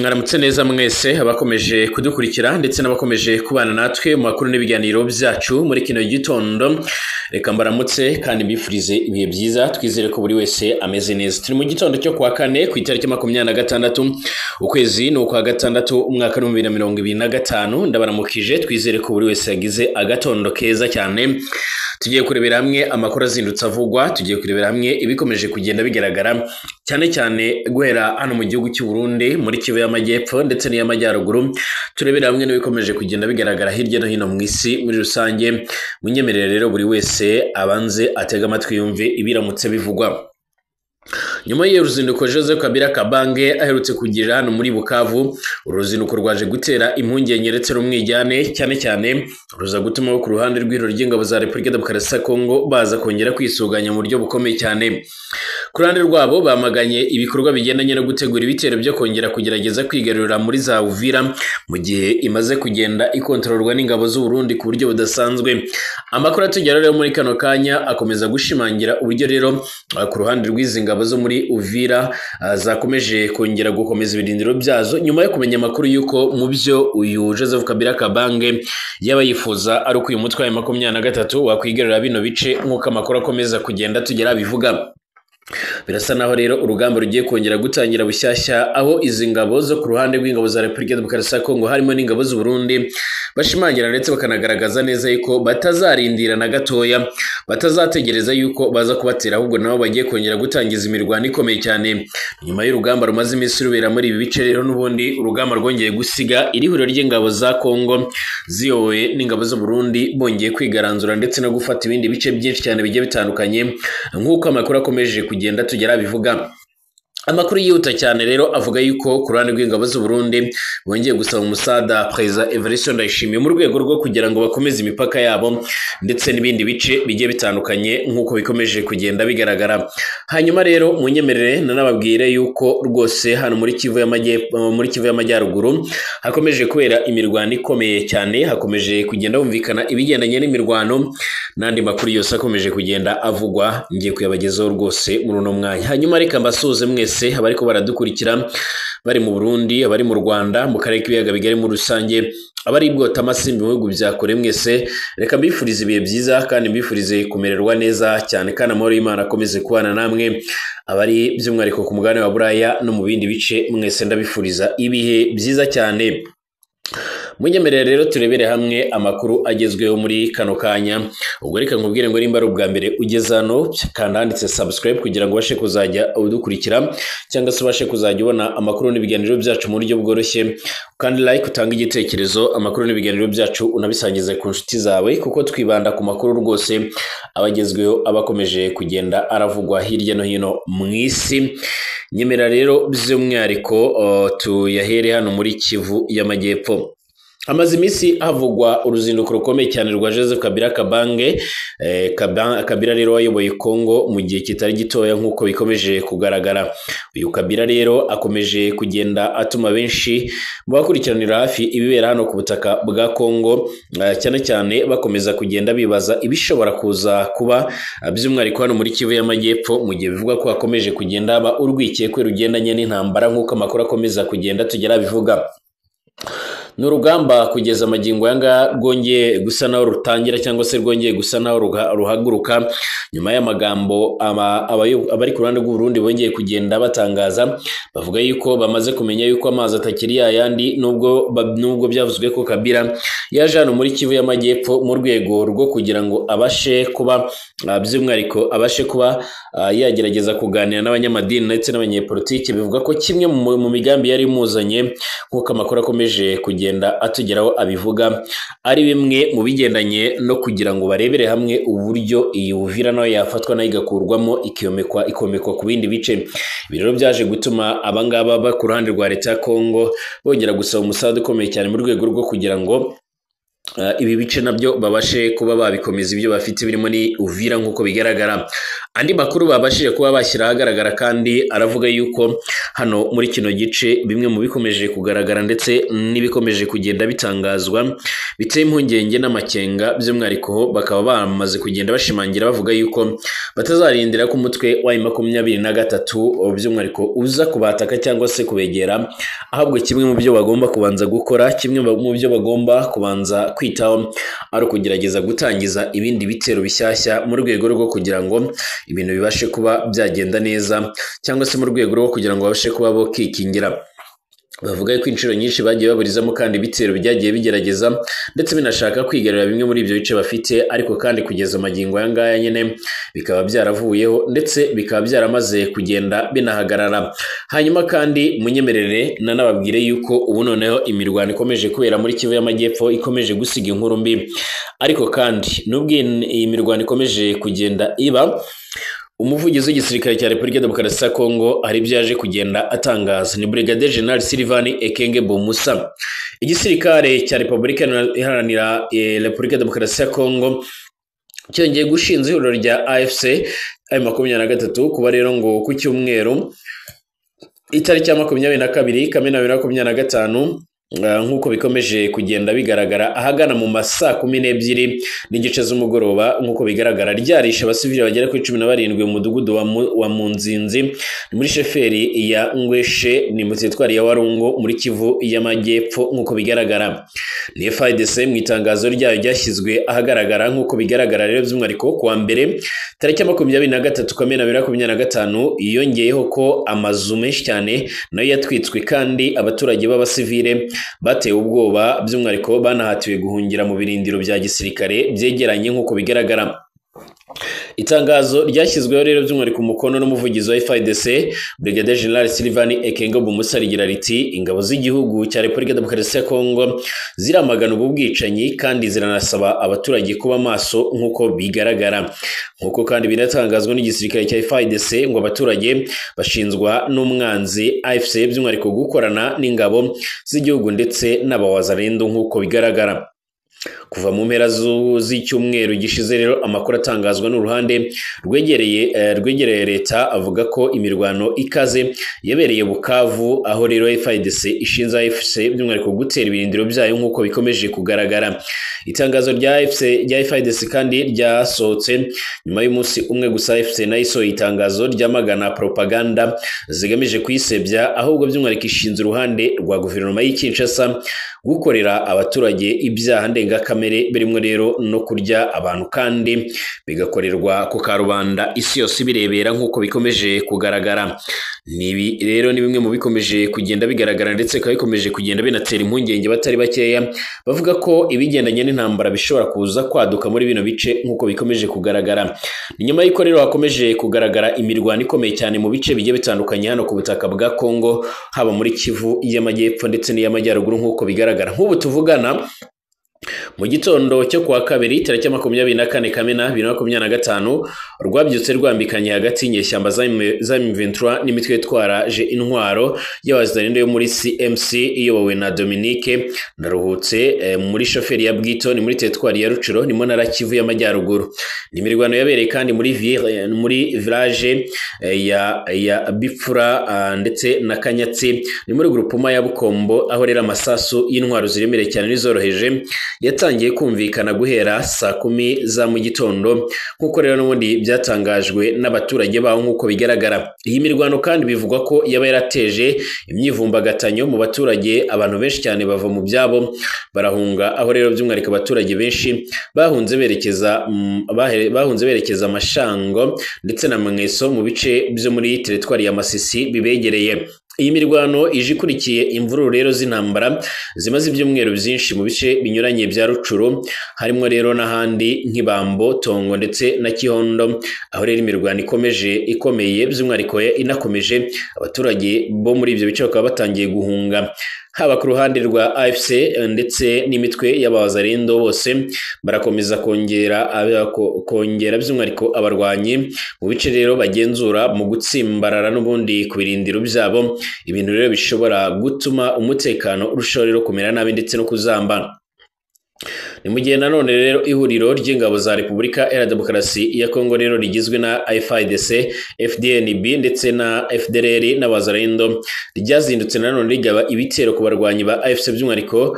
Mwaramutse neza mwese abakomeje kudukurikira ndetse n'abakomeje kubana natwe mu makuru n'ibiganiro byacu muri kino gitondo. Reka mbaramutse kandi mbifurize ibihe byiza, twizere ko buri wese ameze neza. Turi mu gitondo cyo kwa kane ku itariki 26 ukwezi no kwa gatandatu umwaka wa 2025. Ndabaramukije, twizere ko buri wese yagize agatondo keza cyane. Tugiye kurebera hamwe amakuru azindutse avugwa, tugiye kurebera hamwe ibikomeje kugenda bigaragara cyane cyane guhera hano mu gihugu cy'u Burundi muri Kivu y'Amajyepfo ndetse n'iy'Amajyaruguru. Turebera hamwe n'ibikomeje kugenda bigaragara hirya no hino mu isi muri rusange. Munyemerere rero buri wese abanze atega amatwi yumve ibiramutse bivugwa. Nyuma y'uruzinduko Joseph Kabila Kabange aherutse kugira hano muri Bukavu, uruzinduko rwaje gutera impungenge ndetse rumwijyane cyane cyane ruza gutuma ku ruhande rw'iro ry'ingabo za Repubulika Demokarasi ya Kongo baza kongera kwisuganya mu buryo bukomeye cyane. Ku ruhande rwabo bamaganye ibikorwa bigendanye no gutegura ibitero byo kongera kugerageza kwigarurira muri za Uvira mu gihe imaze kugenda ikontororwa n'ingabo z'u Burundi ku buryo budasanzwe. Amakuru atugera rero muri kano kanya akomeza gushimangira uburyo rero ku ruhande rw'izi ngabo zo muri Uvira zakomeje kongera gukomeza ibirindiro byazo nyuma yo kumenya amakuru yuko mu byo uyu Joseph Kabila Kabange yaba yifuza ari uko uyu mutwe wa 23 wakwigarurira bino bice nk'uko amakuru akomeza kugenda tugera bivuga. Birasa naho rero urugamba rugiye kongera gutangira bushyashya, aho izi ngabo zo ku ruhande rw'ingabo za Repubulika Demokarasi ya Kongo harimo n'ingabo z'u Burundi bashimangira ndetse bakanagaragaza neza yuko batazarindira na gatoya, batazategereza yuko baza kubatera, ahubwo nabo bagiye kongera gutangiza imirwano ikomeye cyane. Nyuma y'urugamba rumaze iminsi rubera muri ibi bice rero n'ubundi urugamba rwongeye gusiga irihuriro ry'ingabo za Kongo ziyobowe n'ingabo z'u Burundi bongeye kwigaranzura ndetse no gufata ibindi bice byinshi cyane bigiye bitandukanye nk'uko amakuru akomeje kugenda tugera bivuga. Amakuru yihuta cyane rero avuga yuko ku ruhande rw'ingabo z'u Burundi bongeye gusaba umusada Perezida Evariste Ndayishimiye mu rwego rwo kugira ngo bakomeze imipaka yabo ndetse n'ibindi bice bigiye bitandukanye nk'uko bikomeje kugenda bigaragara. Hanyuma rero munyemerere nanababwire yuko rwose hano muri Kivu y'Amajyaruguru hakomeje kubera imirwano ikomeye cyane, hakomeje kugenda humvikana ibigendanye n'imirwano n'andi makuru yose akomeje kugenda avugwa, ngiye kuyabagezaho rwose muri uno mwanya. Hanyuma reka mbasuhuze mwese abariko baradukurikira bari mu Burundi, abari mu Rwanda, mu karere k'ibiyaga bigari muri rusange, abari bwota amasimbi mu bihugu bya kure mwese, reka mbifurize ibihe byiza kandi mbifurize kumererwa neza cyane kandi amahoro y'Imana akomeze kubana namwe. Abari by'umwihariko ku mugabane wa Buraya no mu bindi bice mwese ndabifuriza ibihe byiza cyane. Munyemerere rero turebere hamwe amakuru agezweho muri kano kanya. Ubwo reka nkubwire ngo nimba ari ubwa mbere ugeze hano kandi handitse subscribe kugira ngo ubashe kuzajya udukurikira cyangwa se ubashe kuzajya ubona amakuru n'ibiganiro byacu mu buryo bworoshye, kandi like utanga igitekerezo, amakuru n'ibiganiro byacu unabisangize ku nshuti zawe kuko twibanda ku makuru rwose abagezweho abakomeje kugenda aravugwa hirya no hino mu isi. Nyemera rero by'umwihariko tuyahere hano muri Kivu y'Amajyepfo. Amaze iminsi havugwa uruzinduko rukomeye cyane rwa Joseph Kabila Kabange. Kabila rero wayoboye Kongo mu gihe kitari gitoya nk'uko bikomeje kugaragara. Uyu Kabila rero akomeje kugenda atuma benshi mu bakurikiranira hafi ibibera hano ku butaka bwa Kongo, cyane cyane bakomeza kugenda bibaza ibishobora kuza kuba by'umwihariko hano muri Kivu y'Amajyepfo mu gihe bivuga ko hakomeje kugenda haba urwikekwe rugendanye n'intambara nk'uko amakuru akomeza kugenda tugera bivuga. N'urugamba kugeza magingo yanga rwongeye gusa naho rutangira cyangwa se rwongeye gusa naho ruhaguruka nyuma y'amagambo abari ku ruhande rw'u Burundi bongeye kugenda batangaza, bavuga yuko bamaze kumenya yuko amazi atakiri yayandi nubwo byavuzwe ko Kabila yaje hano muri Kivu y'Amajyepfo mu rwego rwo kugira ngo abashe kuba by'umwihariko abashe kuba yagerageza kuganira n'abanyamadini ndetse n'abanyepolitiki. Bivuga ko kimwe mu migambi yari imuzanye nk'uko amakuru akomeje kugenda atugeraho abivuga ari bimwe mu bigendanye no kugira ngo barebere hamwe uburyo iyi Uvira nayo yafatwa nayo igakurwamo ikomekwa ku bindi bice. Ibirero byaje gutuma abangaba ba ku ruhande rwa leta ya Kongo bongera gusaba umusada ukomeye cyane mu rwego rwo kugira ngo ibi bice nabyo babashe kuba babikomeza ibyo bafite birimo ni Uvira nk'uko bigaragara. Andi makuru babashije kuba bashyira ahagaragara kandi aravuga yuko hano muri kino gice bimwe mu bikomeje kugaragara ndetse n'ibikomeje kugenda bitangazwa biteye impungenge n'amakenga, by'umwihariko bakaba bamaze kugenda bashimangira bavuga yuko batazarindira ko umutwe wa M23 by'umwihariko uza kubataka cyangwa se kubegera, ahubwo kimwe mu byo bagomba kubanza gukora, kimwe mu byo bagomba kubanza kwitaho ari ukugerageza gutangiza ibindi bitero bishyashya mu rwego rwo kugira ngo ibintu bibashe kuba byagenda neza, cyangwa se mu rwego rwo kugira ngo babashe kuba bokikingira. Bavuga ko inshuro nyinshi bagiye baburizamo kandi ibitero byagiye bigerageza ndetse binashaka kwigarurira bimwe muri ibyo bice bafite, ariko kandi kugeza magingo aya ngaya nyine bikaba byaravuyeho ndetse bikaba byaramaze kugenda binahagarara. Hanyuma kandi munyemerere nanababwire yuko ubu noneho imirwano ikomeje kubera muri Kivu y'Amajyepfo ikomeje gusiga inkuru mbi, ariko kandi nubwo iyi mirwano ikomeje kugenda iba, umuvugizi w'igisirikare cya Repubulika ya Demokarasi ya Kongo hari ibyo yaje kugenda atangaza. Ni Brigadier General Sylvain Ekenge Bomusa. Igisirikare cya Repubulika Iharanira Repubulika ya Demokarasi ya Kongo cyongeye gushinza ihuriro rya AFC M23 kuba rero ngo ku cyumweru itariki ya 22 Kamena 2025 nk'uko bikomeje kugenda bigaragara ahagana mu masaa 12 n'igice z'umugoroba, nk'uko bigaragara ryarisha abasivili bagera kuri 17 mu mudugudu wa Munzinzi muri sheferi ya Ngweshe ni mu teritwari ya Warungo muri Kivu y'Amajyepfo. Nk'uko bigaragara ni FARDC mu itangazo ryayo ryashyizwe ahagaragara, nk'uko bigaragara rero by'umwihariko kuwa mbere tariki ya 23 Kamena 2025 yongeyeho ko amazu menshi cyane nayo yatwitswe kandi abaturage b'abasivile batewe ubwoba, by'umwihariko banahatiwe guhungira mu birindiro bya gisirikare byegeranye. Nk'uko bigaragara itangazo ryashyizweho rero by'umwihariko umukono n'umuvugizi wa FARDC Brigadier General Sylvain Ekenge Bomusa rigira riti ingabo z'igihugu cya Repubulika ya Demokarasi ya Kongo ziramagana ubu bwicanyi kandi ziranasaba abaturage kuba maso nk'uko bigaragara. Nk'uko kandi binatangazwa n'igisirikare cya FARDC ngo abaturage bashinzwa n'umwanzi AFC by'umwihariko gukorana n'ingabo z'igihugu ndetse n'abawazarendo. Nk'uko bigaragara kuva mu mpera z'icyumweru gishize rero amakuru atangazwa n'uruhande rwegereye leta avuga ko imirwano ikaze yabereye Bukavu, aho rero FARDC ishinza AFC by'umwihariko gutera ibirindiro byayo nk'uko bikomeje kugaragara. Itangazo rya FARDC kandi ryasohotse nyuma y'umunsi umwe gusa. AFC nayo isohoye itangazo ryamagana propaganda zigamije kuyisebya, ahubwo by'umwihariko ishinze uruhande rwa guverinoma y'i Kinshasa gukorera abaturage ibyaha ndengakamere birimo rero no kurya abantu kandi bigakorerwa ku karubanda isi yose birebera nk'uko bikomeje kugaragara. Nibi rero ni bimwe mu bikomeje kugenda bigaragara ndetse kandi bikomeje kugenda binatera impungenge batari bakeya, bavuga ko ibigendanye n'intambara bishobora kuza kwaduka muri bino bice nk'uko bikomeje kugaragara. Ni nyuma y'uko rero hakomeje kugaragara imirwano ikomeye cyane mu bice bigiye bitandukanye hano ku butaka bwa Kongo, haba muri Kivu y'Amajyepfo ndetse n'iy'Amajyaruguru. Nk'uko bigaragara nk'ubu tuvugana mu gitondo cyo kuwa kabiri tariki ya 24 Kamena 2025 rwabyutse rwambikanye hagati y'inyeshyamba za M23 n'imitwe itwaraje intwaro y'abazarendo yo muri CMC iyobowe na Dominique Ndaruhutse muri shoferi ya Bwito ni muri teritwari ya Rucuro ni mu ntara Kivu y'Amajyaruguru. Ni imirwano yabereye kandi muri village ya Bipfura ndetse na Kanyatsi ni muri groupement ya Bukombo, aho rero amasasu y'intwaro ziremereye cyane n'izoroheje yatangiye kumvikana guhera saa 10 za mu gitondo, nk'uko rero n'ubundi byatangajwe n'abaturage baho. Nk'uko bigaragara iyi mirwano kandi bivugwa ko yaba yarateje imyivumbagatanyo mu baturage, abantu benshi cyane bava mu byabo barahunga, aho rero by'umwihariko abaturage benshi bahunze berekeza Amashango ndetse na Mweso mu bice byo muri teritwari ya Masisi bibegereye. Iyi mirwano ije ikurikiye imvururu rero z'intambara zimaze ibyumweru byinshi mu bice binyuranye bya Rucuro, harimo rero n'ahandi nk'Ibambo, Tongo ndetse na Kihondo, aho rero imirwano ikomeye by'umwihariko inakomeje abaturage bo muri ibyo bice bakaba batangiye guhunga. Haba ku ruhande rwa AFC ndetse n'imitwe y'abazarendo bose barakomeza kongera by'umwihariko abarwanyi mu bice rero bagenzura mu gutsimbarara n'ubundi ku birindiro byabo, ibintu rero bishobora gutuma umutekano urushaho rero kumera nabi ndetse no kuzamba. ni mu gihe nanone rero ihuriro ry'ingabo za Repubulika Iharanira Demokarasi ya Kongo rero rigizwe na FARDC, FDNB ndetse na FDLR n'abazalendo ryazindutse nanone rigaba ibitero ku barwanyi ba AFC by'umwihariko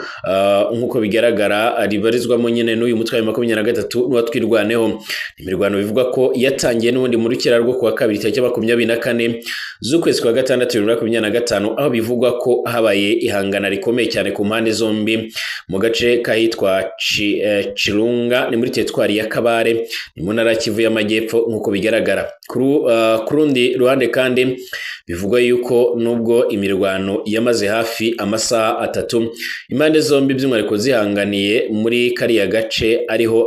nk'uko bigaragara ribarizwamo nyine n'uyu mutwe wa 23 n'uwatwirwaneho. Imirwano bivugwa ko yatangiye n'ubundi mu rukera rwo kuwa kabiri tariki 24 z'ukwezi kwa gatandatu 2025, aho bivugwa ko habaye ihangana rikomeye cyane ku mpande zombi mu gace kahitwa Chirunga ni muri teritwari ya Kabare ni mu ntara ya Kivu y'Amajyepfo nk'uko bigaragara. Ku rundi ruhande kandi bivugwa yuko nubwo imirwano yamaze hafi amasaha 3 impande zombi by'umwihariko zihanganiye muri kariya gace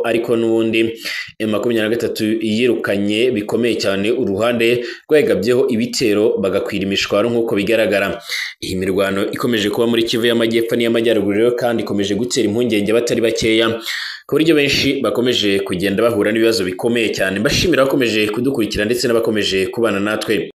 ariko n'ubundi M23 yirukanye bikomeye cyane uruhande rwegabyeho ibitero bagakwira imishwaro nk'uko bigaragara. Iyi mirwano ikomeje kuba muri Kivu y'Amajyepfo n'iy'Amajyaruguru rero kandi ikomeje gutera impungenge batari bakeya ku buryo benshi bakomeje kugenda bahura n'ibibazo bikomeye cyane. Mbashimira abakomeje kudukurikira ndetse n'abakomeje kubana natwe.